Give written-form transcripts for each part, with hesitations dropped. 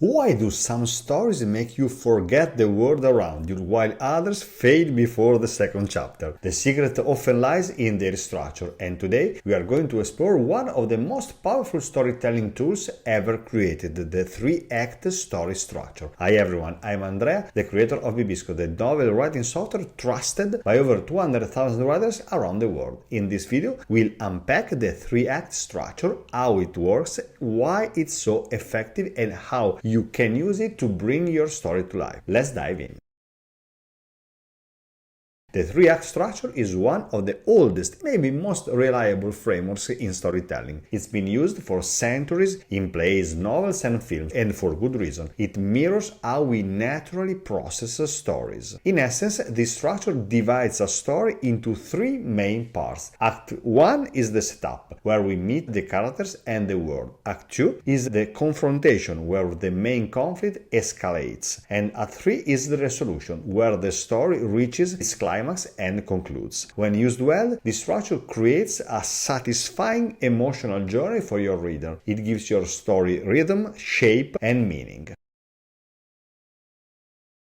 Why do some stories make you forget the world around you while others fade before the second chapter? The secret often lies in their structure, and today we are going to explore one of the most powerful storytelling tools ever created, the three-act story structure. Hi everyone, I'm Andrea, the creator of Bibisco, the novel writing software trusted by over 200,000 writers around the world. In this video, we'll unpack the three-act structure, how it works, why it's so effective, and how you can use it to bring your story to life. Let's dive in. The three-act structure is one of the oldest, maybe most reliable frameworks in storytelling. It's been used for centuries in plays, novels, and films, and for good reason. It mirrors how we naturally process stories. In essence, this structure divides a story into three main parts. Act 1 is the setup, where we meet the characters and the world. Act 2 is the confrontation, where the main conflict escalates. And Act 3 is the resolution, where the story reaches its climax and concludes. When used well, this structure creates a satisfying emotional journey for your reader. It gives your story rhythm, shape, and meaning.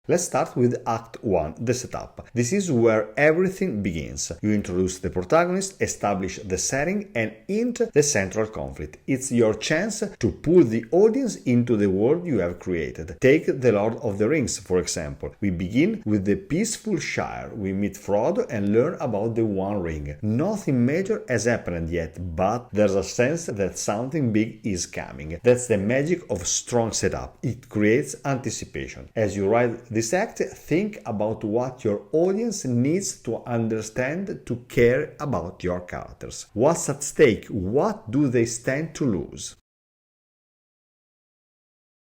Let's start with Act 1, the setup. This is where everything begins. You introduce the protagonist, establish the setting, and hint the central conflict. It's your chance to pull the audience into the world you have created. Take The Lord of the Rings, for example. We begin with the peaceful Shire. We meet Frodo and learn about the One Ring. Nothing major has happened yet, but there's a sense that something big is coming. That's the magic of strong setup. It creates anticipation. As you write this act, think about what your audience needs to understand to care about your characters. What's at stake? What do they stand to lose?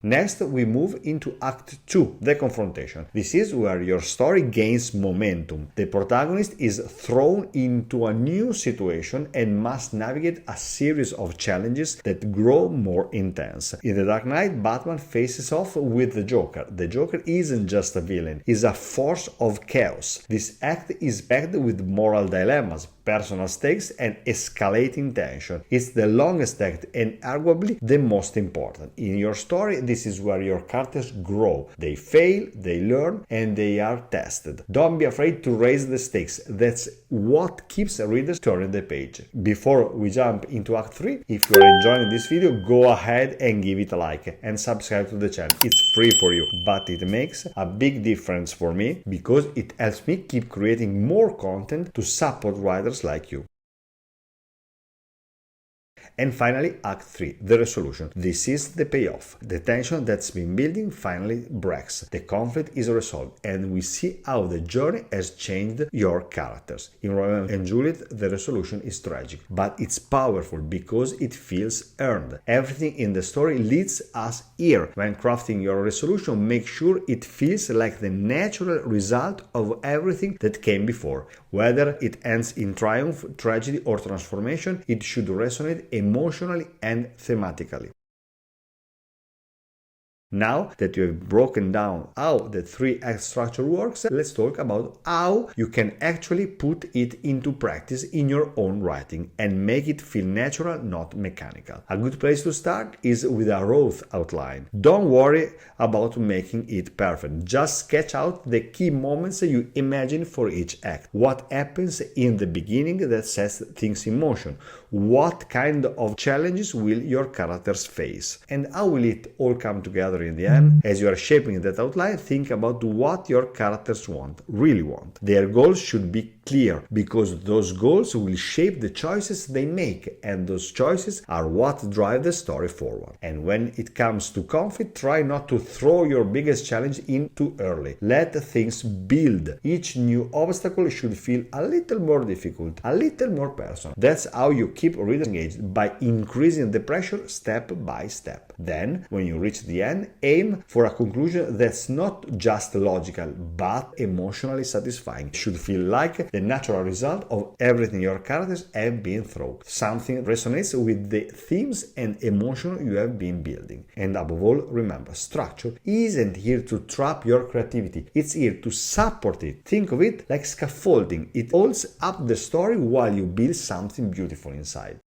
Next, we move into Act 2, the confrontation. This is where your story gains momentum. The protagonist is thrown into a new situation and must navigate a series of challenges that grow more intense. In The Dark Knight, Batman faces off with the Joker. The Joker isn't just a villain, he's a force of chaos. This act is packed with moral dilemmas, personal stakes, and escalating tension. It's the longest act and arguably the most important. In your story, this is where your characters grow. They fail, they learn, and they are tested. Don't be afraid to raise the stakes. That's what keeps readers turning the page. Before we jump into Act 3, if you are enjoying this video, go ahead and give it a like and subscribe to the channel. It's free for you, but it makes a big difference for me because it helps me keep creating more content to support writers like you. And finally, Act 3, the resolution. This is the payoff. The tension that's been building finally breaks. The conflict is resolved, and we see how the journey has changed your characters. In Romeo and Juliet, the resolution is tragic, but it's powerful because it feels earned. Everything in the story leads us here. When crafting your resolution, make sure it feels like the natural result of everything that came before. Whether it ends in triumph, tragedy, or transformation, it should resonate emotionally and thematically. Now that you have broken down how the three-act structure works, let's talk about how you can actually put it into practice in your own writing and make it feel natural, not mechanical. A good place to start is with a rough outline. Don't worry about making it perfect. Just sketch out the key moments you imagine for each act. What happens in the beginning that sets things in motion? What kind of challenges will your characters face? And how will it all come together in the end? As you are shaping that outline, think about what your characters really want. Their goals should be clear because those goals will shape the choices they make, and those choices are what drive the story forward. And when it comes to conflict, try not to throw your biggest challenge in too early. Let things build. Each new obstacle should feel a little more difficult, a little more personal. That's how you keep readers engaged, by increasing the pressure step by step. Then, when you reach the end, aim for a conclusion that's not just logical, but emotionally satisfying. It should feel like the natural result of everything your characters have been through. Something resonates with the themes and emotion you have been building. And above all, remember, structure isn't here to trap your creativity. It's here to support it. Think of it like scaffolding. It holds up the story while you build something beautiful inside.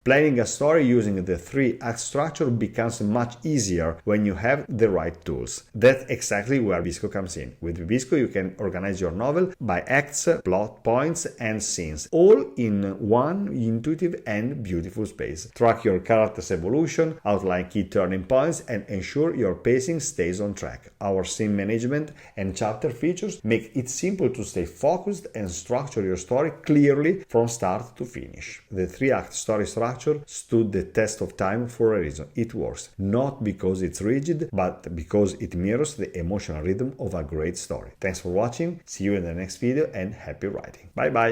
Planning a story using the 3-act structure becomes much easier when you have the right tools. That's exactly where Bibisco comes in. With Bibisco, you can organize your novel by acts, plot points, and scenes, all in one intuitive and beautiful space. Track your character's evolution, outline key turning points, and ensure your pacing stays on track. Our scene management and chapter features make it simple to stay focused and structure your story clearly from start to finish. The 3-act story structure stood the test of time for a reason. It works, not because it's rigid, but because it mirrors the emotional rhythm of a great story. Thanks for watching, see you in the next video, and happy writing. Bye bye!